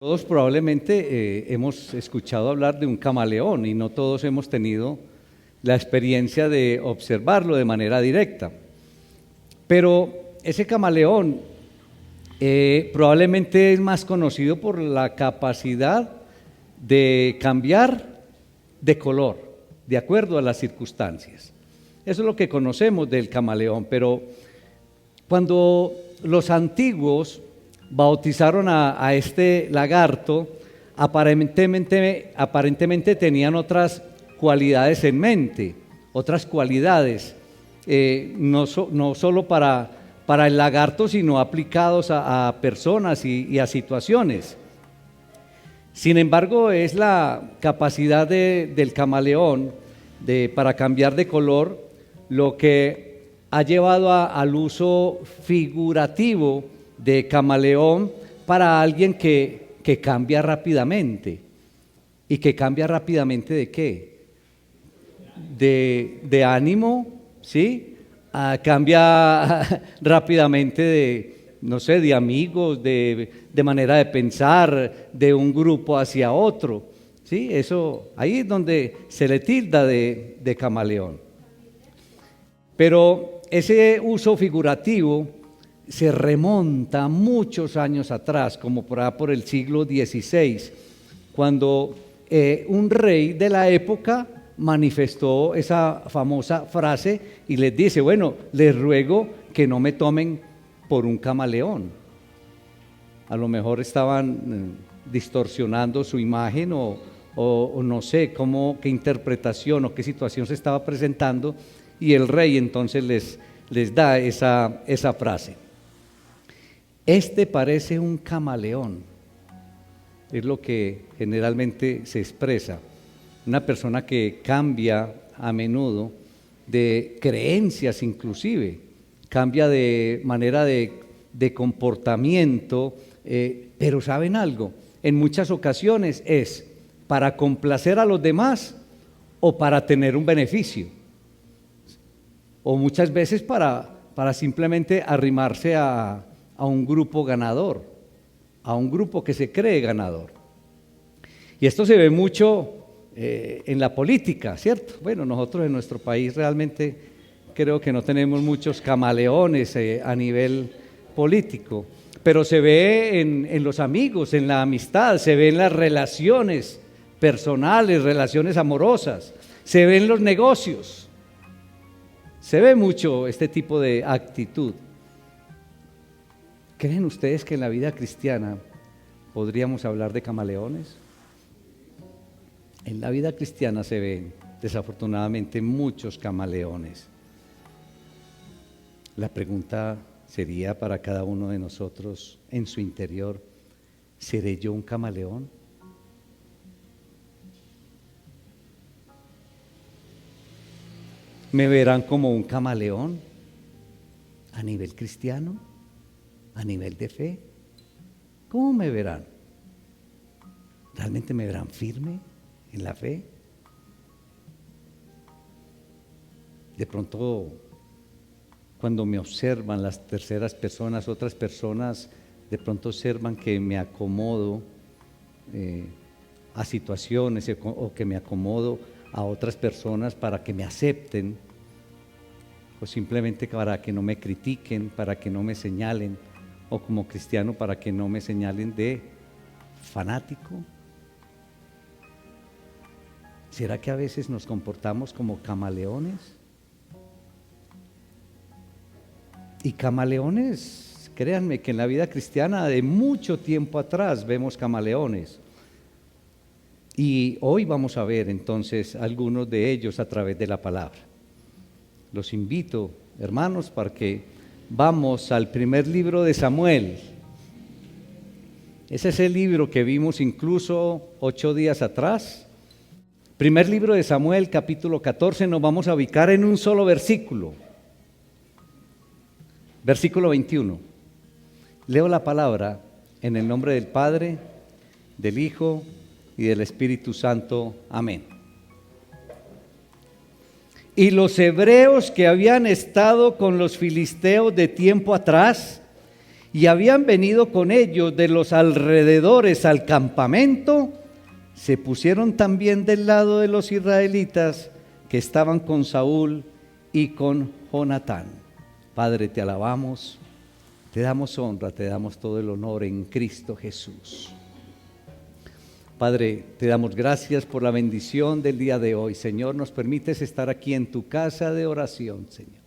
Todos probablemente hemos escuchado hablar de un camaleón y no todos hemos tenido la experiencia de observarlo de manera directa. Pero ese camaleón probablemente es más conocido por la capacidad de cambiar de color, de acuerdo a las circunstancias. Eso es lo que conocemos del camaleón, pero cuando los antiguos bautizaron a este lagarto, aparentemente tenían otras cualidades en mente, otras cualidades, no solo para el lagarto, sino aplicados a personas y a situaciones. Sin embargo, es la capacidad del camaleón para cambiar de color lo que ha llevado al uso figurativo de camaleón para alguien que cambia rápidamente. ¿Y que cambia rápidamente de qué? De ánimo, ¿sí? Cambia rápidamente de amigos, de manera de pensar, de un grupo hacia otro, ¿sí? Eso, ahí es donde se le tilda de camaleón. Pero ese uso figurativo se remonta muchos años atrás, como por el siglo XVI, cuando un rey de la época manifestó esa famosa frase y les dice: bueno, les ruego que no me tomen por un camaleón. A lo mejor estaban distorsionando su imagen o no sé qué interpretación o qué situación se estaba presentando, y el rey entonces les da esa frase. Este parece un camaleón, es lo que generalmente se expresa. Una persona que cambia a menudo de creencias, inclusive, cambia de manera de comportamiento, pero ¿saben algo? En muchas ocasiones es para complacer a los demás o para tener un beneficio, o muchas veces para simplemente arrimarse a un grupo ganador, a un grupo que se cree ganador. Y esto se ve mucho en la política, ¿cierto? Bueno, nosotros en nuestro país realmente creo que no tenemos muchos camaleones a nivel político, pero se ve en los amigos, en la amistad, se ve en las relaciones personales, relaciones amorosas, se ve en los negocios, se ve mucho este tipo de actitud. ¿Creen ustedes que en la vida cristiana podríamos hablar de camaleones? En la vida cristiana se ven, desafortunadamente, muchos camaleones. La pregunta sería para cada uno de nosotros en su interior: ¿seré yo un camaleón? ¿Me verán como un camaleón a nivel cristiano? ¿A nivel de fe? ¿Cómo me verán? ¿Realmente me verán firme en la fe? De pronto, cuando me observan las terceras personas, otras personas, de pronto observan que me acomodo a situaciones o que me acomodo a otras personas para que me acepten, o simplemente para que no me critiquen, para que no me señalen, o como cristiano para que no me señalen de fanático. ¿Será que a veces nos comportamos como camaleones? Y camaleones, créanme que en la vida cristiana de mucho tiempo atrás vemos camaleones. Y hoy vamos a ver entonces algunos de ellos a través de la palabra. Los invito, hermanos, para que vamos al primer libro de Samuel. Ese es el libro que vimos incluso 8 días atrás. Primer libro de Samuel, capítulo 14, nos vamos a ubicar en un solo versículo. Versículo 21. Leo la palabra en el nombre del Padre, del Hijo y del Espíritu Santo. Amén. Y los hebreos que habían estado con los filisteos de tiempo atrás y habían venido con ellos de los alrededores al campamento, se pusieron también del lado de los israelitas que estaban con Saúl y con Jonatán. Padre, te alabamos, te damos honra, te damos todo el honor en Cristo Jesús. Padre, te damos gracias por la bendición del día de hoy. Señor, nos permites estar aquí en tu casa de oración, Señor,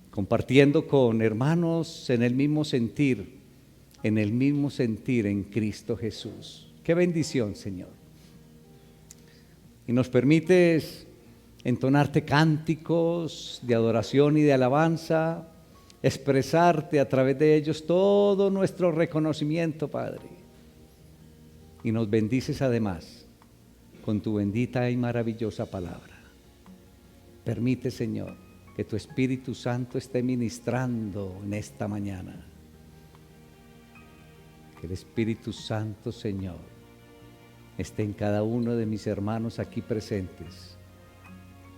compartiendo con hermanos en el mismo sentir en Cristo Jesús. Qué bendición, Señor. Y nos permites entonarte cánticos de adoración y de alabanza, expresarte a través de ellos todo nuestro reconocimiento, Padre. Y nos bendices además con tu bendita y maravillosa palabra. Permite, Señor, que tu Espíritu Santo esté ministrando en esta mañana. Que el Espíritu Santo, Señor, esté en cada uno de mis hermanos aquí presentes,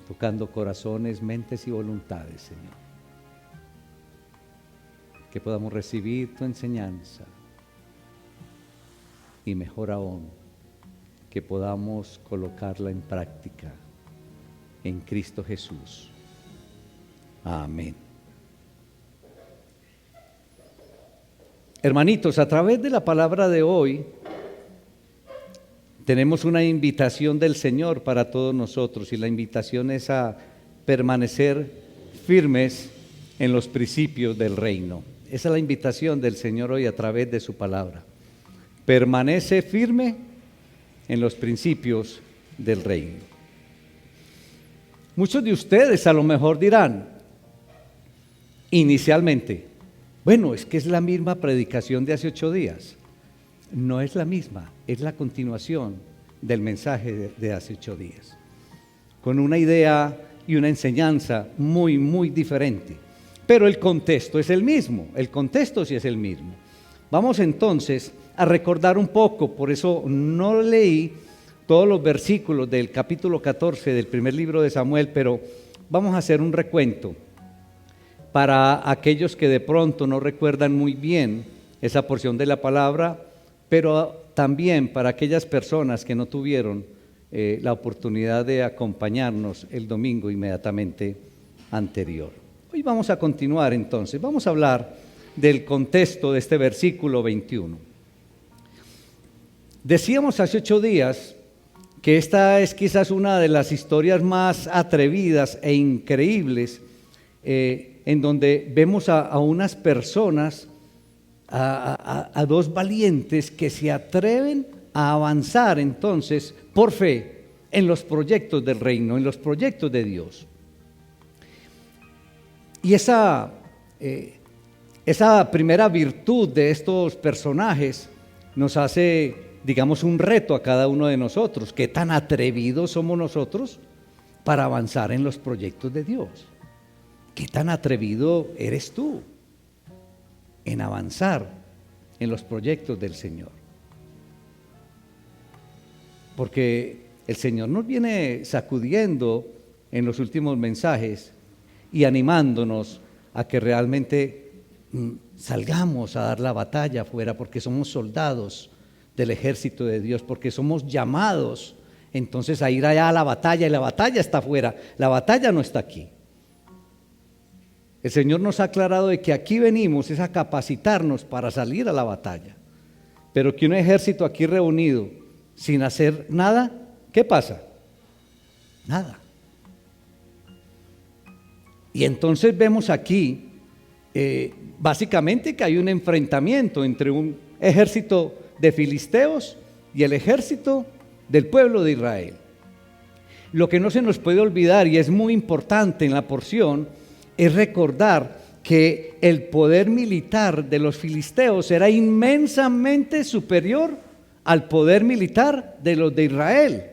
tocando corazones, mentes y voluntades, Señor. Que podamos recibir tu enseñanza y mejor aún, que podamos colocarla en práctica en Cristo Jesús. Amén. Hermanitos, a través de la palabra de hoy tenemos una invitación del Señor para todos nosotros, y la invitación es a permanecer firmes en los principios del reino. Esa es la invitación del Señor hoy a través de su palabra. Permanece firme en los principios del reino. Muchos de ustedes a lo mejor dirán inicialmente, bueno, es que es la misma predicación de hace 8 días. No es la misma, es la continuación del mensaje de hace 8 días, con una idea y una enseñanza muy, muy diferente. Pero el contexto es el mismo, el contexto sí es el mismo. Vamos entonces a recordar un poco, por eso no leí todos los versículos del capítulo 14 del primer libro de Samuel, pero vamos a hacer un recuento para aquellos que de pronto no recuerdan muy bien esa porción de la palabra, pero también para aquellas personas que no tuvieron la oportunidad de acompañarnos el domingo inmediatamente anterior. Hoy vamos a continuar entonces, vamos a hablar del contexto de este versículo 21. Decíamos hace 8 días que esta es quizás una de las historias más atrevidas e increíbles, en donde vemos a unas personas, a 2 valientes que se atreven a avanzar entonces por fe en los proyectos del reino, en los proyectos de Dios. Y esa primera virtud de estos personajes nos hace, digamos, un reto a cada uno de nosotros. ¿Qué tan atrevidos somos nosotros para avanzar en los proyectos de Dios? ¿Qué tan atrevido eres tú en avanzar en los proyectos del Señor? Porque el Señor nos viene sacudiendo en los últimos mensajes y animándonos a que realmente salgamos a dar la batalla afuera, porque somos soldados del ejército de Dios, porque somos llamados entonces a ir allá a la batalla, y la batalla está afuera, la batalla no está aquí. El Señor nos ha aclarado de que aquí venimos es a capacitarnos para salir a la batalla, pero que un ejército aquí reunido sin hacer nada, ¿qué pasa? Nada. Y entonces vemos aquí básicamente que hay un enfrentamiento entre un ejército de filisteos y el ejército del pueblo de Israel. Lo que no se nos puede olvidar, y es muy importante en la porción, es recordar que el poder militar de los filisteos era inmensamente superior al poder militar de los de Israel,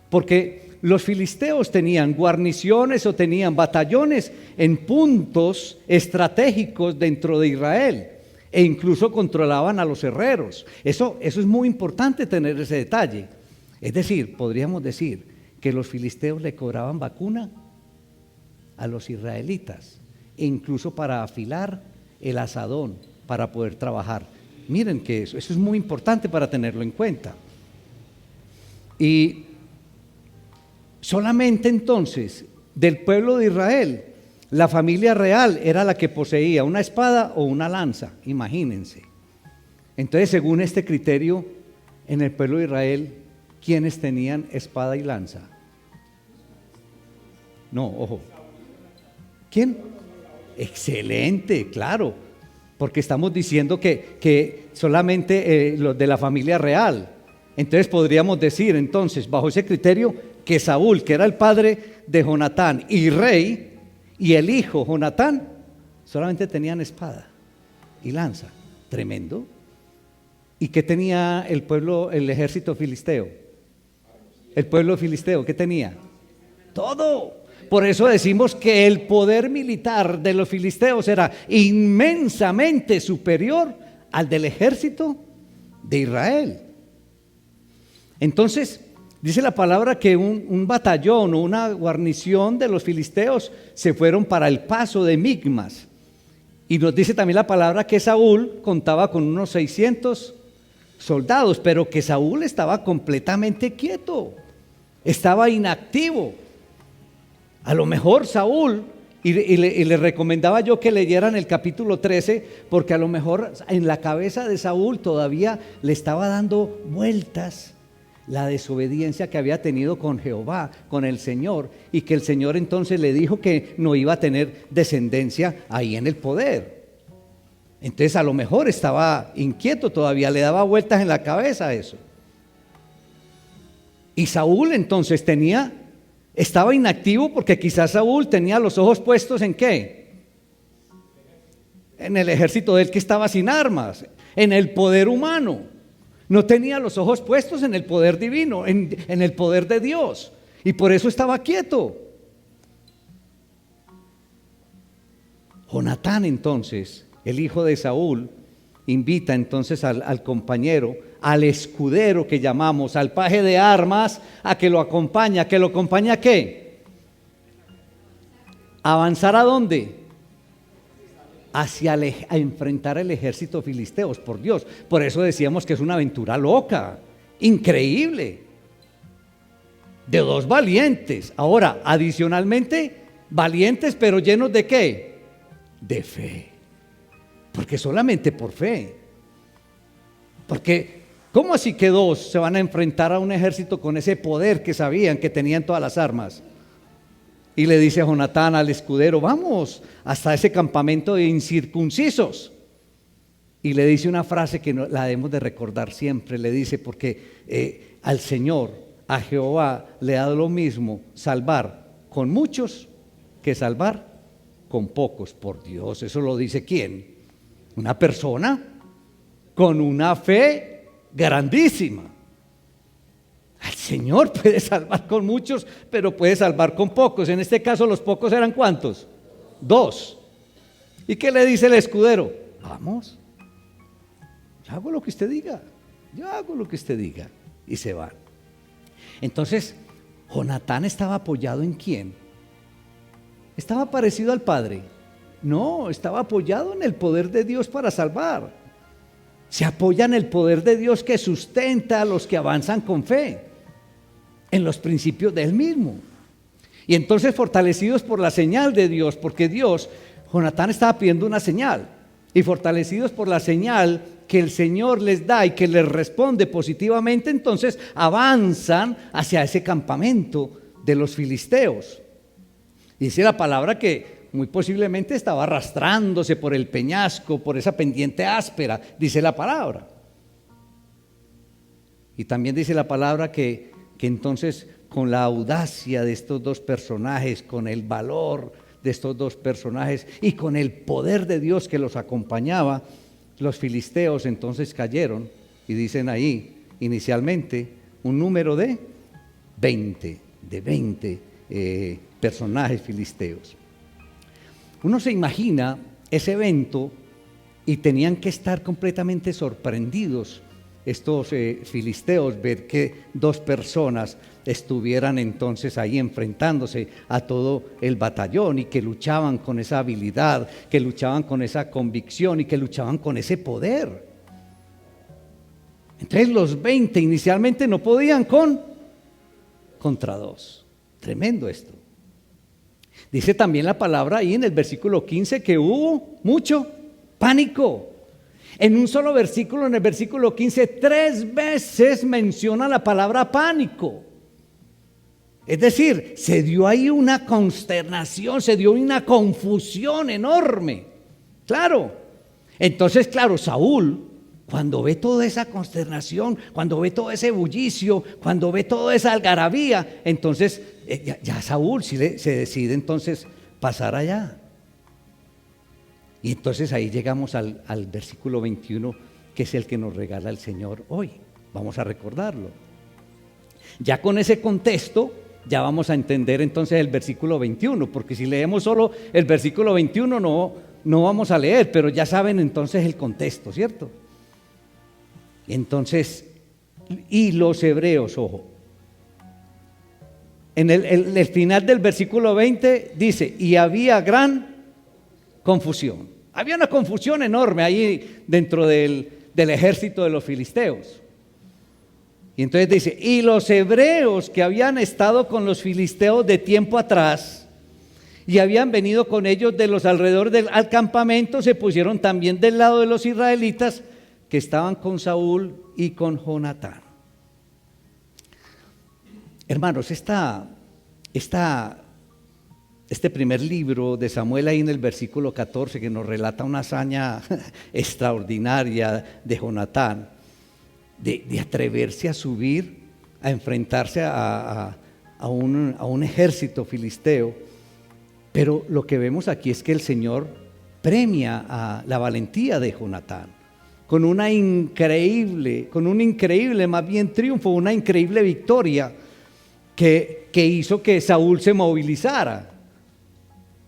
porque los filisteos tenían guarniciones o tenían batallones en puntos estratégicos dentro de Israel, e incluso controlaban a los herreros. Eso es muy importante tener ese detalle. Es decir, podríamos decir que los filisteos le cobraban vacuna a los israelitas, e incluso para afilar el azadón para poder trabajar. Miren que eso es muy importante para tenerlo en cuenta. Y solamente entonces del pueblo de Israel, la familia real era la que poseía una espada o una lanza, imagínense. Entonces, según este criterio, en el pueblo de Israel, ¿quiénes tenían espada y lanza? No, ojo. ¿Quién? Excelente, claro, porque estamos diciendo que solamente los de la familia real. Entonces podríamos decir, entonces, bajo ese criterio, que Saúl, que era el padre de Jonatán y rey, y el hijo Jonatán, solamente tenían espada y lanza. Tremendo. ¿Y qué tenía el pueblo, el ejército filisteo? El pueblo filisteo, ¿qué tenía? Todo. Por eso decimos que el poder militar de los filisteos era inmensamente superior al del ejército de Israel. Entonces, dice la palabra que un batallón o una guarnición de los filisteos se fueron para el paso de Migmas. Y nos dice también la palabra que Saúl contaba con unos 600 soldados, pero que Saúl estaba completamente quieto, estaba inactivo. A lo mejor Saúl, y le recomendaba yo que leyeran el capítulo 13, porque a lo mejor en la cabeza de Saúl todavía le estaba dando vueltas la desobediencia que había tenido con Jehová, con el Señor, y que el Señor entonces le dijo que no iba a tener descendencia ahí en el poder. Entonces a lo mejor estaba inquieto todavía, le daba vueltas en la cabeza eso. Y Saúl entonces estaba inactivo porque quizás Saúl tenía los ojos puestos ¿en qué? En el ejército de él que estaba sin armas, en el poder humano. No tenía los ojos puestos en el poder divino, en el poder de Dios. Y por eso estaba quieto. Jonatán entonces, el hijo de Saúl, invita entonces al compañero, al escudero que llamamos, al paje de armas, a que lo acompañe. ¿A que lo acompañe a qué? ¿Avanzar a dónde? A enfrentar el ejército filisteos, por Dios. Por eso decíamos que es una aventura loca, increíble, de dos valientes. Ahora, adicionalmente, valientes, pero llenos de ¿qué? De fe. Porque solamente por fe. Porque, ¿cómo así que dos se van a enfrentar a un ejército con ese poder que sabían que tenían todas las armas? Y le dice a Jonatán, al escudero, vamos hasta ese campamento de incircuncisos. Y le dice una frase que la debemos de recordar siempre. Le dice, porque al Señor, a Jehová, le ha dado lo mismo salvar con muchos que salvar con pocos. Por Dios, ¿eso lo dice quién? Una persona con una fe grandísima. El Señor puede salvar con muchos, pero puede salvar con pocos. En este caso, los pocos eran ¿cuántos? 2. ¿Y qué le dice el escudero? Vamos, yo hago lo que usted diga, yo hago lo que usted diga. Y se van. Entonces, Jonatán estaba apoyado ¿en quién? ¿Estaba parecido al Padre? No, estaba apoyado en el poder de Dios para salvar. Se apoya en el poder de Dios que sustenta a los que avanzan con fe, en los principios de Él mismo. Y entonces fortalecidos por la señal de Dios, porque Dios, Jonatán estaba pidiendo una señal, y fortalecidos por la señal que el Señor les da y que les responde positivamente, entonces avanzan hacia ese campamento de los filisteos. Dice la palabra que muy posiblemente estaba arrastrándose por el peñasco, por esa pendiente áspera, dice la palabra. Y también dice la palabra que entonces con la audacia de estos dos personajes, con el valor de estos dos personajes y con el poder de Dios que los acompañaba, los filisteos entonces cayeron, y dicen ahí inicialmente un número de 20 personajes filisteos. Uno se imagina ese evento y tenían que estar completamente sorprendidos estos filisteos ver que dos personas estuvieran entonces ahí enfrentándose a todo el batallón y que luchaban con esa habilidad, que luchaban con esa convicción y que luchaban con ese poder. Entonces los 20 inicialmente no podían contra dos. Tremendo esto. Dice también la palabra ahí en el versículo 15 que hubo mucho pánico. En un solo versículo, en el versículo 15, 3 veces menciona la palabra pánico. Es decir, se dio ahí una consternación, se dio una confusión enorme. Claro. Entonces, claro, Saúl, cuando ve toda esa consternación, cuando ve todo ese bullicio, cuando ve toda esa algarabía, entonces ya Saúl se decide entonces pasar allá. Y entonces ahí llegamos al versículo 21, que es el que nos regala el Señor hoy. Vamos a recordarlo. Ya con ese contexto, ya vamos a entender entonces el versículo 21, porque si leemos solo el versículo 21 no vamos a leer, pero ya saben entonces el contexto, ¿cierto? Entonces, y los hebreos, ojo, en el final del versículo 20 dice, y había gran confusión. Había una confusión enorme ahí dentro del ejército de los filisteos. Y entonces dice, y los hebreos que habían estado con los filisteos de tiempo atrás y habían venido con ellos de los alrededores al campamento, se pusieron también del lado de los israelitas que estaban con Saúl y con Jonatán. Hermanos, este primer libro de Samuel ahí en el versículo 14 que nos relata una hazaña extraordinaria de Jonatán, de atreverse a subir, a enfrentarse a un ejército filisteo. Pero lo que vemos aquí es que el Señor premia a la valentía de Jonatán con un increíble más bien triunfo, una increíble victoria que hizo que Saúl se movilizara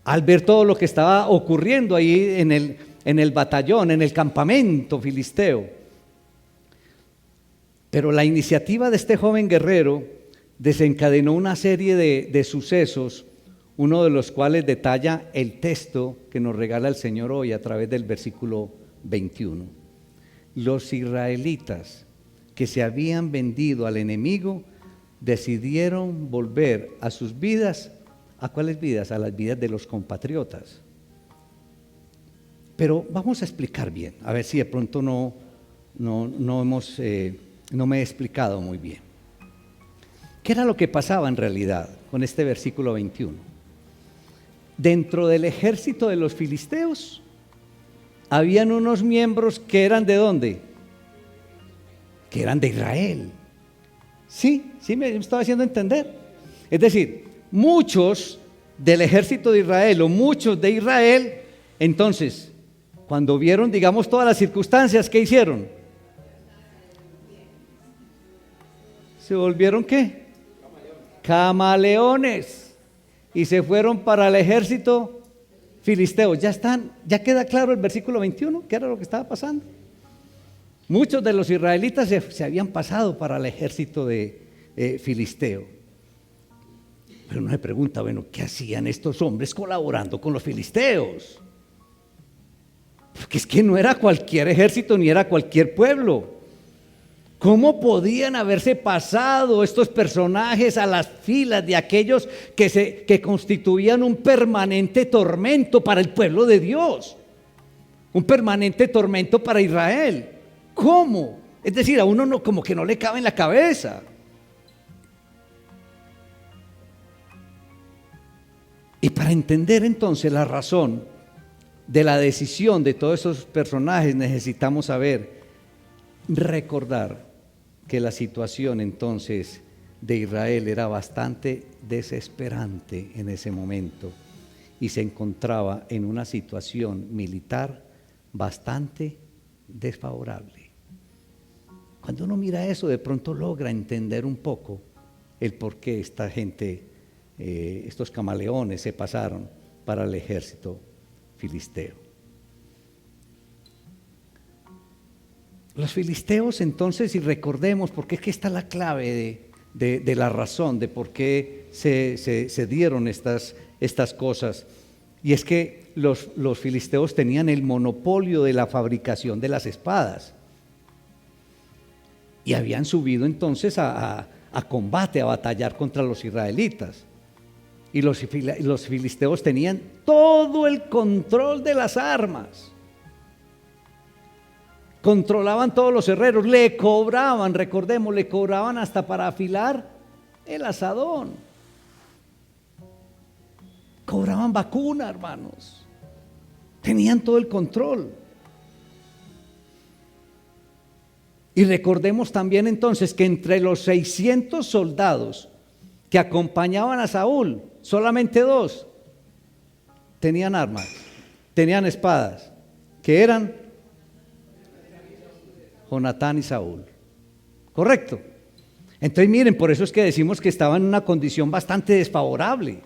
al ver todo lo que estaba ocurriendo ahí en el batallón, en el campamento filisteo. Pero la iniciativa de este joven guerrero desencadenó una serie de sucesos, uno de los cuales detalla el texto que nos regala el Señor hoy a través del versículo 21. Los israelitas que se habían vendido al enemigo decidieron volver a sus vidas. ¿A cuáles vidas? A las vidas de los compatriotas. Pero vamos a explicar bien, a ver si de pronto no me he explicado muy bien. ¿Qué era lo que pasaba en realidad con este versículo 21? Dentro del ejército de los filisteos habían unos miembros que eran ¿de dónde? Que eran de Israel. Sí, me estaba haciendo entender. Es decir, muchos del ejército de Israel o muchos de Israel, entonces, cuando vieron, digamos, todas las circunstancias, ¿qué hicieron? ¿Se volvieron qué? Camaleones. Y se fueron para el ejército filisteo. Ya queda claro el versículo 21, ¿qué era lo que estaba pasando? Muchos de los israelitas se habían pasado para el ejército de filisteo. Pero uno se pregunta, bueno, ¿qué hacían estos hombres colaborando con los filisteos? Porque es que no era cualquier ejército ni era cualquier pueblo. ¿Cómo podían haberse pasado estos personajes a las filas de aquellos que constituían un permanente tormento para el pueblo de Dios? Un permanente tormento para Israel. ¿Cómo? Es decir, a uno como que no le cabe en la cabeza. Y para entender entonces la razón de la decisión de todos esos personajes necesitamos recordar que la situación entonces de Israel era bastante desesperante en ese momento y se encontraba en una situación militar bastante desfavorable. Cuando uno mira eso, de pronto logra entender un poco el por qué esta gente, estos camaleones se pasaron para el ejército filisteo. Los filisteos entonces, y recordemos, porque es que está la clave de la razón de por qué se dieron estas cosas. Y es que los filisteos tenían el monopolio de la fabricación de las espadas. Y habían subido entonces a combate, a batallar contra los israelitas. Y los filisteos tenían todo el control de las armas. Controlaban todos los herreros, le cobraban, recordemos, le cobraban hasta para afilar el asadón. Cobraban vacuna, hermanos. Tenían todo el control. Y recordemos también entonces que entre los 600 soldados que acompañaban a Saúl, solamente 2 tenían armas, tenían espadas, que eran Jonatán y Saúl. ¿Correcto? Entonces miren, por eso es que decimos que estaban en una condición bastante desfavorable.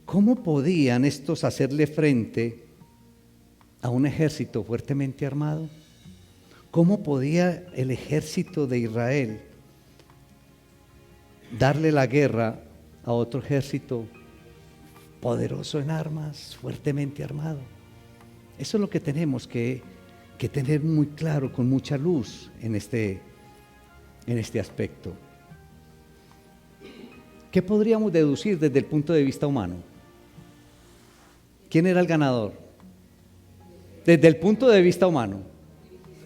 ¿Cómo podían estos hacerle frente a un ejército fuertemente armado? ¿Cómo podía el ejército de Israel darle la guerra a otro ejército poderoso en armas, fuertemente armado? Eso es lo que tenemos que tener muy claro, con mucha luz en este aspecto. ¿Qué podríamos deducir desde el punto de vista humano? ¿Quién era el ganador? Desde el punto de vista humano,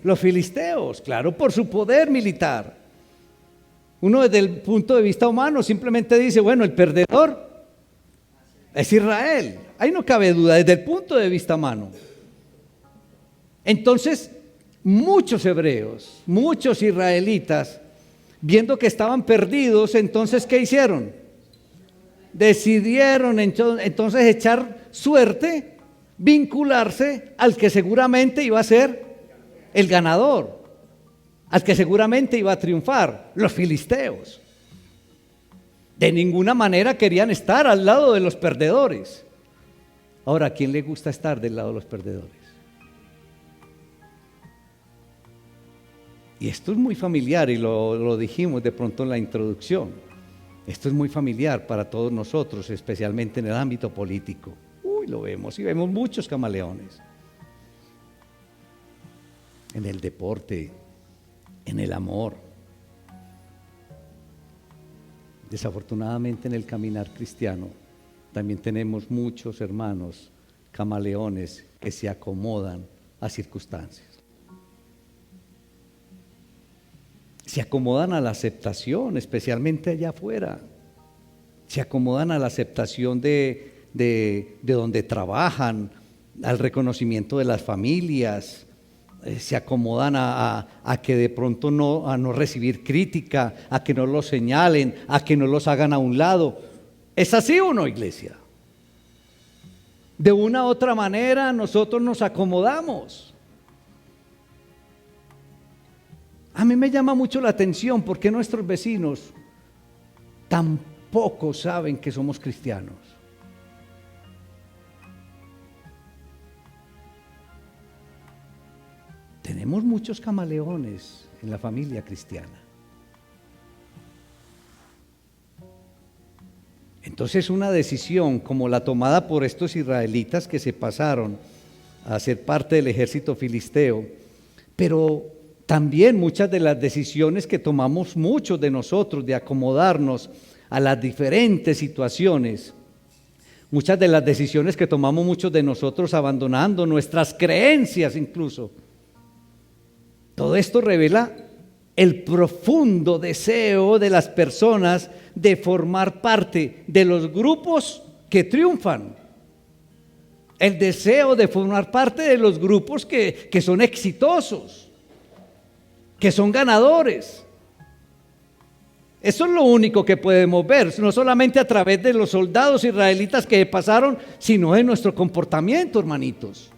los filisteos, claro, por su poder militar. Uno desde el punto de vista humano simplemente dice, bueno, el perdedor es Israel. Ahí no cabe duda, desde el punto de vista humano. Entonces, muchos hebreos, muchos israelitas, viendo que estaban perdidos, entonces, ¿qué hicieron? Decidieron entonces echar suerte, vincularse al que seguramente iba a ser el ganador, al que seguramente iba a triunfar, los filisteos. De ninguna manera querían estar al lado de los perdedores. Ahora, ¿a quién le gusta estar del lado de los perdedores? Y esto es muy familiar, y lo dijimos de pronto en la introducción. Esto es muy familiar para todos nosotros, especialmente en el ámbito político. Lo vemos, y vemos muchos camaleones. En el deporte, en el amor. Desafortunadamente en el caminar cristiano también tenemos muchos hermanos camaleones que se acomodan a circunstancias. Se acomodan a la aceptación, especialmente allá afuera. Se acomodan a la aceptación de donde trabajan, al reconocimiento de las familias. Se acomodan a que de pronto a no recibir crítica, a que no los señalen, a que no los hagan a un lado. ¿Es así o no, iglesia? De una u otra manera nosotros nos acomodamos. A mí me llama mucho la atención porque nuestros vecinos tampoco saben que somos cristianos. Tenemos muchos camaleones en la familia cristiana. Entonces una decisión como la tomada por estos israelitas que se pasaron a ser parte del ejército filisteo, pero también muchas de las decisiones que tomamos muchos de nosotros de acomodarnos a las diferentes situaciones, muchas de las decisiones que tomamos muchos de nosotros abandonando nuestras creencias incluso. Todo esto revela el profundo deseo de las personas de formar parte de los grupos que triunfan. El deseo de formar parte de los grupos que son exitosos, que son ganadores. Eso es lo único que podemos ver, no solamente a través de los soldados israelitas que pasaron, sino en nuestro comportamiento, hermanitos.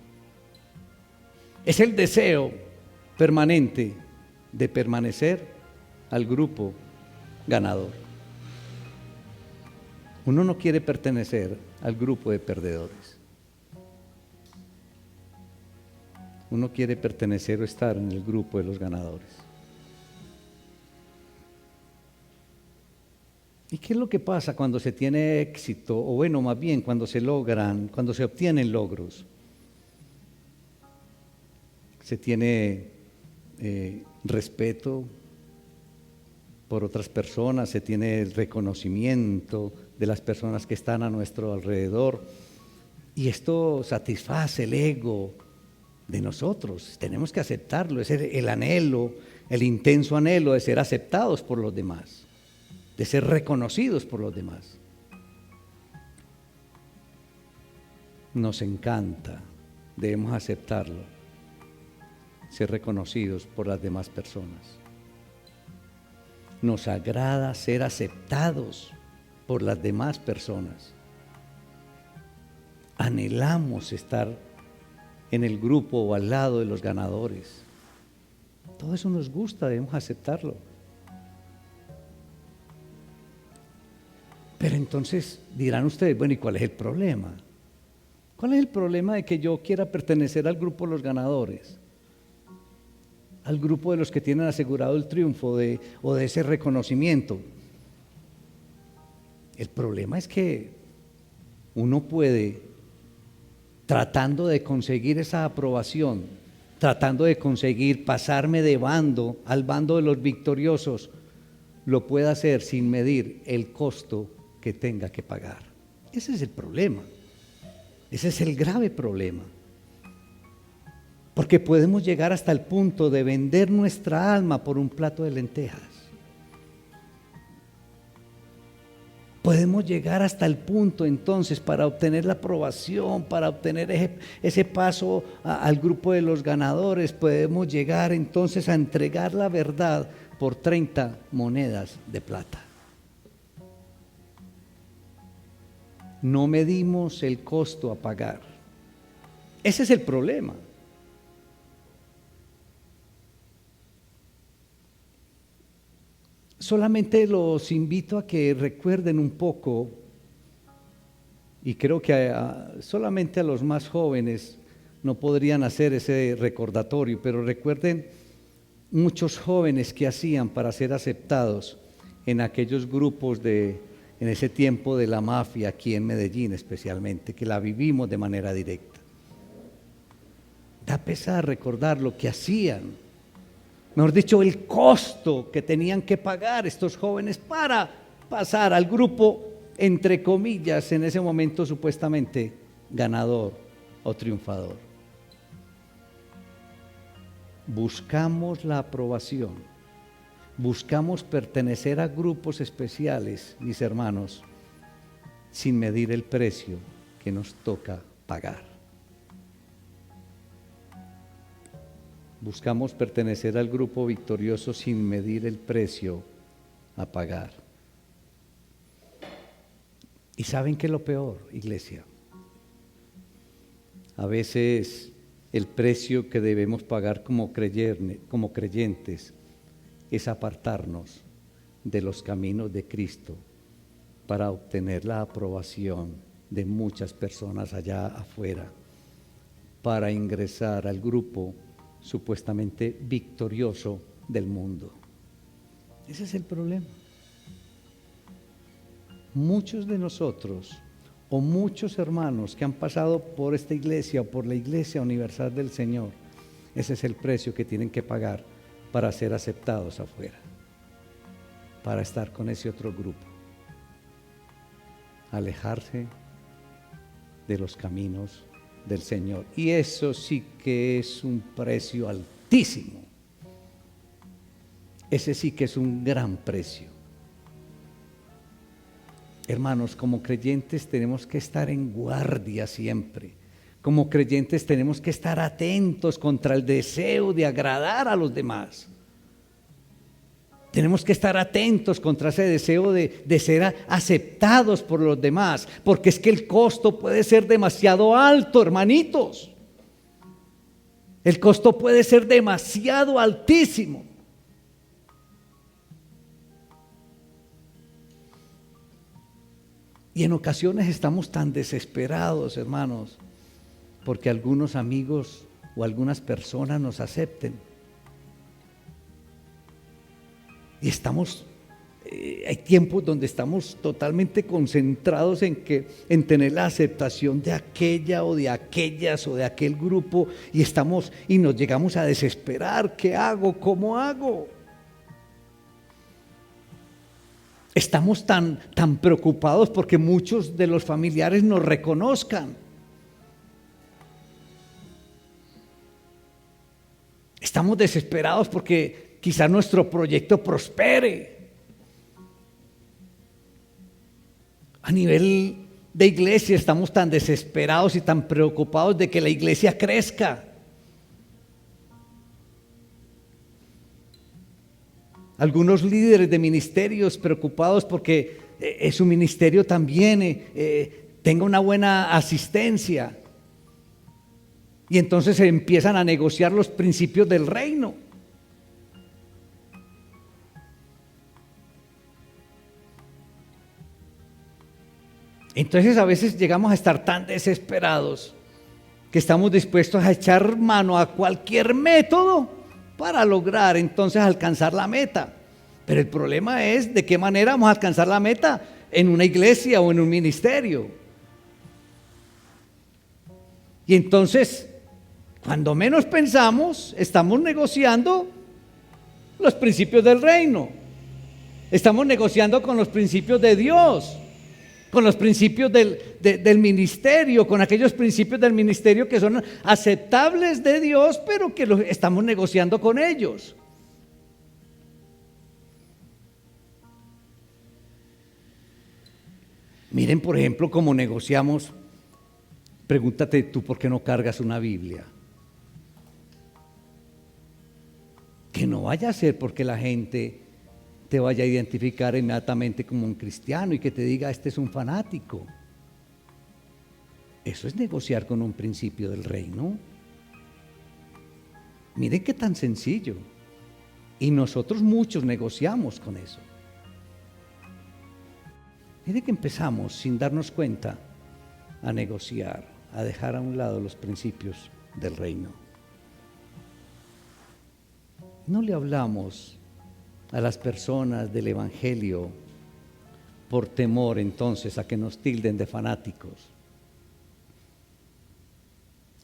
Es el deseo permanente de permanecer al grupo ganador. Uno no quiere pertenecer al grupo de perdedores. uno quiere pertenecer o estar en el grupo de los ganadores. ¿Y qué es lo que pasa cuando se tiene éxito? O bueno, más bien cuando se obtienen logros. Se tiene respeto por otras personas, se tiene el reconocimiento de las personas que están a nuestro alrededor. Y esto satisface el ego de nosotros. Tenemos que aceptarlo, es el anhelo, el intenso anhelo de ser aceptados por los demás, de ser reconocidos por los demás. Nos encanta, debemos aceptarlo, ser reconocidos por las demás personas. Nos agrada ser aceptados por las demás personas. Anhelamos estar en el grupo o al lado de los ganadores. Todo eso nos gusta, debemos aceptarlo. Pero entonces dirán ustedes, bueno, ¿y cuál es el problema? ¿Cuál es el problema de que yo quiera pertenecer al grupo de los ganadores? Al grupo de los que tienen asegurado el triunfo o de ese reconocimiento. El problema es que uno puede, tratando de conseguir esa aprobación, tratando de conseguir pasarme de bando al bando de los victoriosos, lo puede hacer sin medir el costo que tenga que pagar. Ese es el problema. Ese es el grave problema. Porque podemos llegar hasta el punto de vender nuestra alma por un plato de lentejas. Podemos llegar hasta el punto entonces para obtener la aprobación, para obtener ese paso al grupo de los ganadores, podemos llegar entonces a entregar la verdad por 30 monedas de plata. No medimos el costo a pagar. Ese es el problema. Solamente los invito a que recuerden un poco, y creo que solamente a los más jóvenes no podrían hacer ese recordatorio, pero recuerden muchos jóvenes que hacían para ser aceptados en aquellos grupos en ese tiempo de la mafia aquí en Medellín especialmente, que la vivimos de manera directa. Da pesar recordar lo que hacían. Mejor dicho, el costo que tenían que pagar estos jóvenes para pasar al grupo, entre comillas, en ese momento supuestamente ganador o triunfador. Buscamos la aprobación, buscamos pertenecer a grupos especiales, mis hermanos, sin medir el precio que nos toca pagar. Buscamos pertenecer al grupo victorioso sin medir el precio a pagar. ¿Y saben qué es lo peor, iglesia? A veces el precio que debemos pagar como creyentes es apartarnos de los caminos de Cristo para obtener la aprobación de muchas personas allá afuera, para ingresar al grupo supuestamente victorioso del mundo. Ese es el problema. Muchos de nosotros o muchos hermanos que han pasado por esta iglesia o por la Iglesia Universal del Señor, ese es el precio que tienen que pagar para ser aceptados afuera, para estar con ese otro grupo, alejarse de los caminos del Señor. Y eso sí que es un precio altísimo. Ese sí que es un gran precio. Hermanos, como creyentes tenemos que estar en guardia siempre. Como creyentes tenemos que estar atentos contra el deseo de agradar a los demás. Tenemos que estar atentos contra ese deseo de ser aceptados por los demás, porque es que el costo puede ser demasiado alto, hermanitos. El costo puede ser demasiado altísimo. Y en ocasiones estamos tan desesperados, hermanos, porque algunos amigos o algunas personas nos acepten. Y hay tiempos donde estamos totalmente concentrados en tener la aceptación de aquella o de aquellas o de aquel grupo, y nos llegamos a desesperar. ¿Qué hago? ¿Cómo hago? Estamos tan preocupados porque muchos de los familiares nos reconozcan. Estamos desesperados porque quizás nuestro proyecto prospere. A nivel de iglesia estamos tan desesperados y tan preocupados de que la iglesia crezca. Algunos líderes de ministerios preocupados porque su ministerio también tenga una buena asistencia. Y entonces se empiezan a negociar los principios del reino. Entonces a veces llegamos a estar tan desesperados que estamos dispuestos a echar mano a cualquier método para lograr entonces alcanzar la meta. Pero el problema es de qué manera vamos a alcanzar la meta en una iglesia o en un ministerio. Y entonces, cuando menos pensamos, estamos negociando los principios del reino. Estamos negociando con los principios de Dios, con los principios del ministerio, con aquellos principios del ministerio que son aceptables de Dios, pero que estamos negociando con ellos. Miren, por ejemplo, cómo negociamos. Pregúntate tú, ¿por qué no cargas una Biblia? Que no vaya a ser porque la gente te vaya a identificar inmediatamente como un cristiano y que te diga, este es un fanático. Eso es negociar con un principio del reino. Miren qué tan sencillo. Y nosotros muchos negociamos con eso. Miren que empezamos sin darnos cuenta a negociar, a dejar a un lado los principios del reino. No le hablamos a las personas del evangelio por temor entonces a que nos tilden de fanáticos.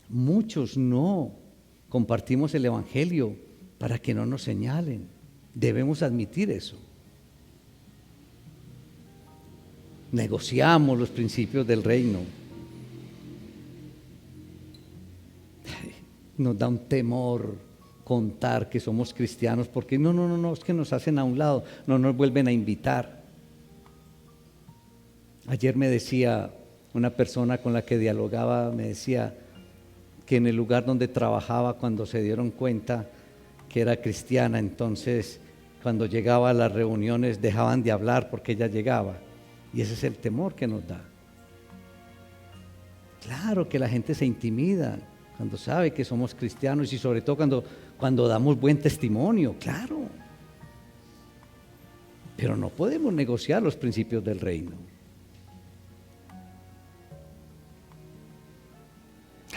Muchos no compartimos el evangelio para que no nos señalen. Debemos admitir eso. Negociamos los principios del reino. Nos da un temor contar que somos cristianos porque no, es que nos hacen a un lado, no nos vuelven a invitar. Ayer me decía una persona con la que dialogaba, me decía que en el lugar donde trabajaba, cuando se dieron cuenta que era cristiana, entonces cuando llegaba a las reuniones dejaban de hablar porque ella llegaba. Y ese es el temor que nos da. Claro que la gente se intimida cuando sabe que somos cristianos y sobre todo cuando damos buen testimonio, claro. Pero no podemos negociar los principios del reino.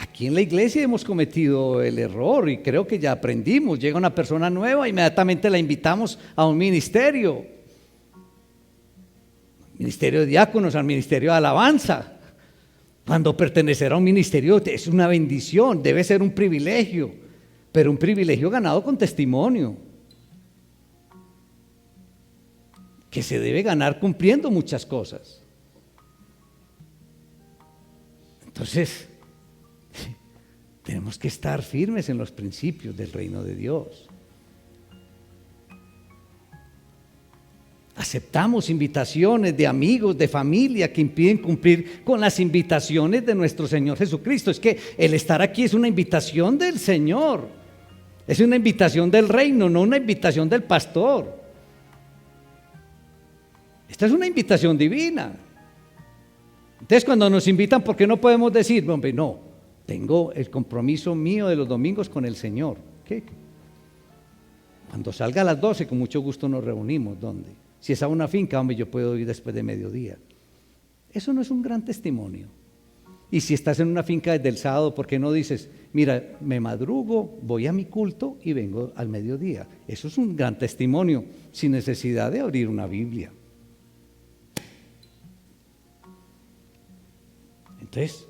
Aquí en la iglesia hemos cometido el error y creo que ya aprendimos. Llega una persona nueva, inmediatamente la invitamos a un ministerio. Ministerio de diáconos, al ministerio de alabanza. Cuando pertenecer a un ministerio es una bendición, debe ser un privilegio, pero un privilegio ganado con testimonio, que se debe ganar cumpliendo muchas cosas. Entonces, tenemos que estar firmes en los principios del reino de Dios. Aceptamos invitaciones de amigos, de familia que impiden cumplir con las invitaciones de nuestro Señor Jesucristo. Es que el estar aquí es una invitación del Señor, es una invitación del reino, no una invitación del pastor. Esta es una invitación divina. Entonces cuando nos invitan, ¿por qué no podemos decir, hombre, no, tengo el compromiso mío de los domingos con el Señor? ¿Qué? Cuando salga a las 12, con mucho gusto nos reunimos. ¿Dónde? Si es a una finca, hombre, yo puedo ir después de mediodía. Eso no es un gran testimonio. Y si estás en una finca desde el sábado, ¿por qué no dices, mira, me madrugo, voy a mi culto y vengo al mediodía? Eso es un gran testimonio, sin necesidad de abrir una Biblia. Entonces,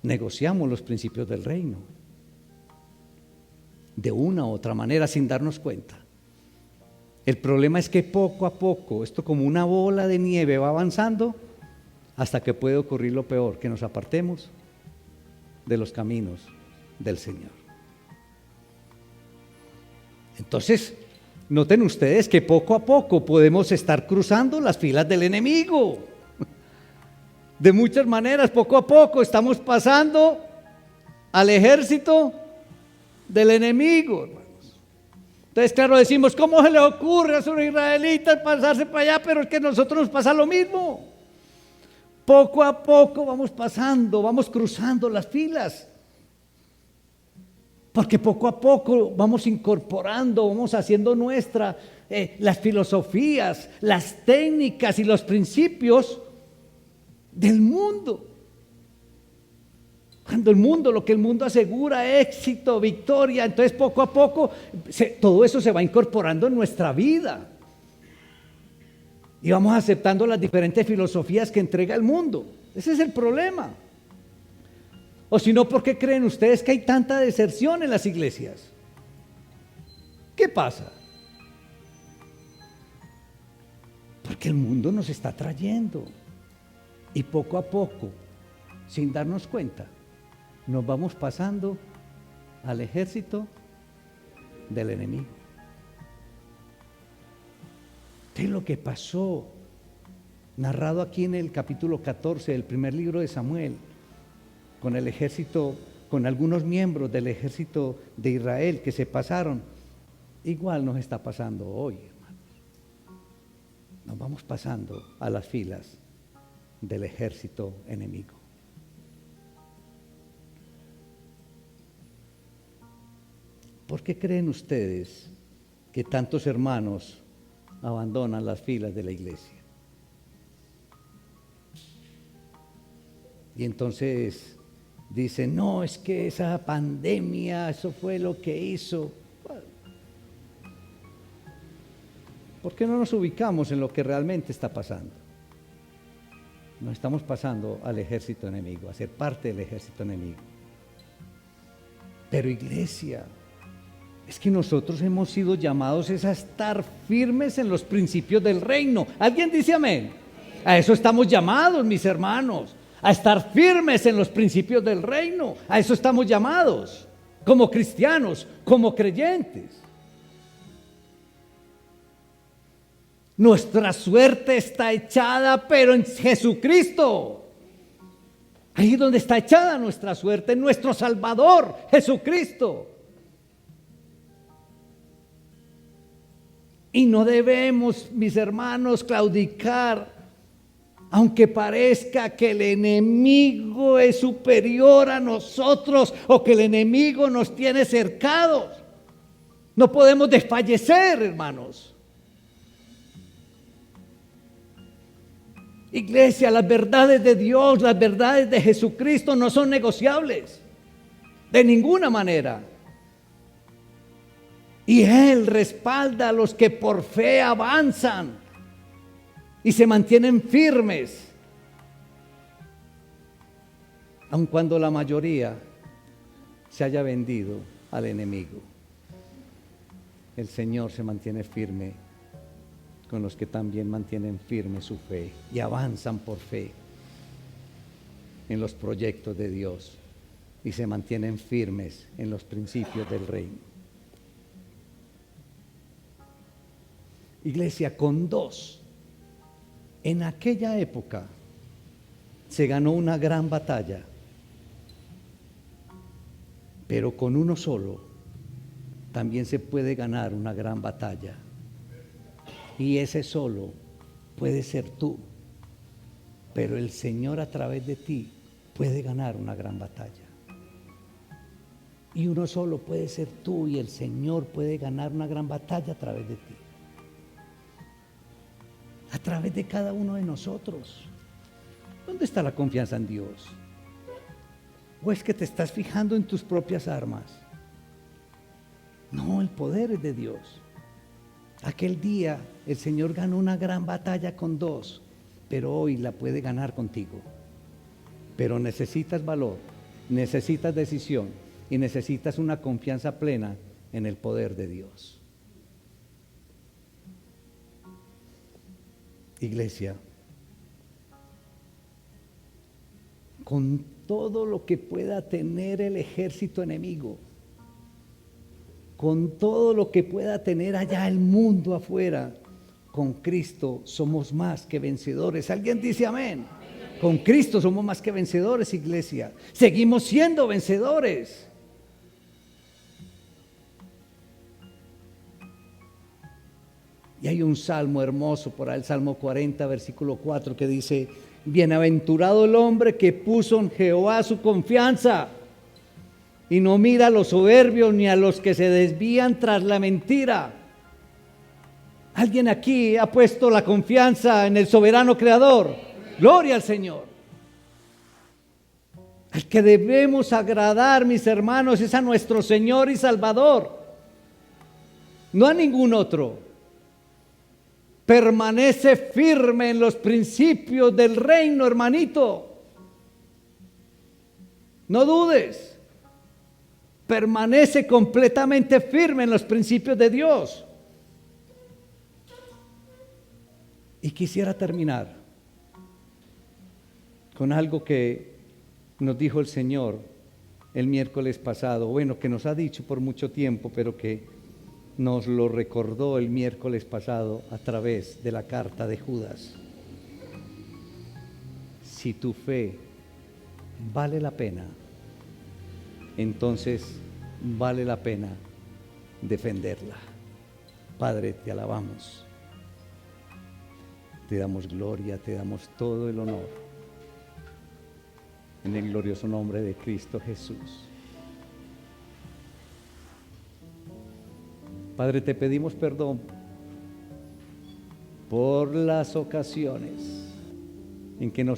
negociamos los principios del reino, de una u otra manera, sin darnos cuenta. El problema es que poco a poco, esto como una bola de nieve va avanzando, hasta que puede ocurrir lo peor, que nos apartemos de los caminos del Señor. Entonces, noten ustedes que poco a poco podemos estar cruzando las filas del enemigo. De muchas maneras, poco a poco estamos pasando al ejército del enemigo, hermanos. Entonces, claro, decimos, ¿cómo se le ocurre a esos israelitas pasarse para allá? Pero es que a nosotros nos pasa lo mismo. Poco a poco vamos pasando, vamos cruzando las filas. Porque poco a poco vamos incorporando, vamos haciendo nuestra las filosofías, las técnicas y los principios del mundo. Cuando el mundo, lo que el mundo asegura, éxito, victoria, entonces poco a poco todo eso se va incorporando en nuestra vida. Y vamos aceptando las diferentes filosofías que entrega el mundo. Ese es el problema. O si no, ¿por qué creen ustedes que hay tanta deserción en las iglesias? ¿Qué pasa? Porque el mundo nos está trayendo. Y poco a poco, sin darnos cuenta, nos vamos pasando al ejército del enemigo. ¿Qué es lo que pasó? Narrado aquí en el capítulo 14 del primer libro de Samuel, con el ejército, con algunos miembros del ejército de Israel que se pasaron. Igual nos está pasando hoy, hermanos. Nos vamos pasando a las filas del ejército enemigo. ¿Por qué creen ustedes que tantos hermanos abandonan las filas de la iglesia? Y entonces dicen, no, es que esa pandemia, eso fue lo que hizo. ¿Por qué no nos ubicamos en lo que realmente está pasando? Nos estamos pasando al ejército enemigo, a ser parte del ejército enemigo. Pero iglesia, es que nosotros hemos sido llamados a estar firmes en los principios del reino. ¿Alguien dice amén? A eso estamos llamados, mis hermanos, a estar firmes en los principios del reino. A eso estamos llamados, como cristianos, como creyentes. Nuestra suerte está echada, pero en Jesucristo. Ahí es donde está echada nuestra suerte, en nuestro Salvador, Jesucristo. Y no debemos, mis hermanos, claudicar, aunque parezca que el enemigo es superior a nosotros o que el enemigo nos tiene cercados. No podemos desfallecer, hermanos. Iglesia, las verdades de Dios, las verdades de Jesucristo no son negociables, de ninguna manera. Y Él respalda a los que por fe avanzan y se mantienen firmes, aun cuando la mayoría se haya vendido al enemigo. El Señor se mantiene firme con los que también mantienen firme su fe y avanzan por fe en los proyectos de Dios y se mantienen firmes en los principios del reino. Iglesia, con dos, en aquella época se ganó una gran batalla, pero con uno solo también se puede ganar una gran batalla. Y ese solo puede ser tú, pero el Señor a través de ti puede ganar una gran batalla. Y uno solo puede ser tú y el Señor puede ganar una gran batalla a través de ti. A través de cada uno de nosotros. ¿Dónde está la confianza en Dios? ¿O es que te estás fijando en tus propias armas? No, el poder es de Dios. Aquel día el Señor ganó una gran batalla con 2, pero hoy la puede ganar contigo. Pero necesitas valor, necesitas decisión y necesitas una confianza plena en el poder de Dios. Iglesia, con todo lo que pueda tener el ejército enemigo, con todo lo que pueda tener allá el mundo afuera, con Cristo somos más que vencedores. ¿Alguien dice amén? Con Cristo somos más que vencedores, iglesia. Seguimos siendo vencedores. Y hay un salmo hermoso por ahí, el Salmo 40, versículo 4, que dice: bienaventurado el hombre que puso en Jehová su confianza y no mira a los soberbios ni a los que se desvían tras la mentira. ¿Alguien aquí ha puesto la confianza en el soberano creador? Gloria al Señor. Al que debemos agradar, mis hermanos, es a nuestro Señor y Salvador, no a ningún otro. Permanece firme en los principios del reino, hermanito. No dudes. Permanece completamente firme en los principios de Dios. Y quisiera terminar con algo que nos dijo el Señor el miércoles pasado. Bueno, que nos ha dicho por mucho tiempo, pero que nos lo recordó el miércoles pasado a través de la carta de Judas. Si tu fe vale la pena, entonces vale la pena defenderla. Padre, te alabamos, te damos gloria, te damos todo el honor, en el glorioso nombre de Cristo Jesús. Padre, te pedimos perdón por las ocasiones en que nos